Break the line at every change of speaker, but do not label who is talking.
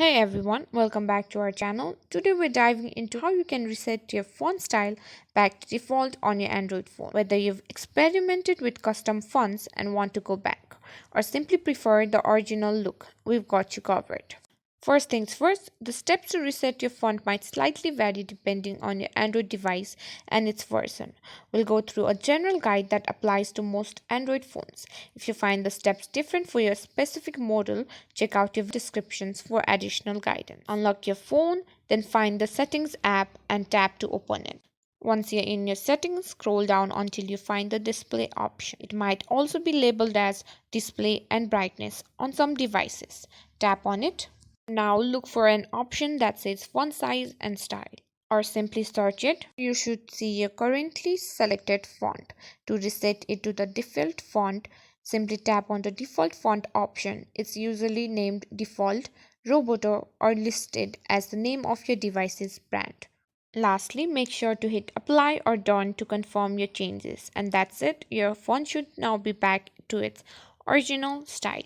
Hey everyone, welcome back to our channel. Today we're diving into how you can reset your font style back to default on your Android phone. Whether you've experimented with custom fonts and want to go back, or simply prefer the original look, we've got you covered. First things first, the steps to reset your font might slightly vary depending on your Android device and its version. We'll go through a general guide that applies to most Android phones. If you find the steps different for your specific model, check out your descriptions for additional guidance. Unlock your phone, then find the Settings app and tap to open it. Once you're in your settings, scroll down until you find the display option. It might also be labeled as display and brightness on some devices. Tap on it. Now look for an option that says font size and style, or simply search it. You should see your currently selected font. To reset it to the default font, simply tap on the default font option. It's usually named default, Roboto, or listed as the name of your device's brand. Lastly, make sure to hit apply or done to confirm your changes. And that's it. Your font should now be back to its original style.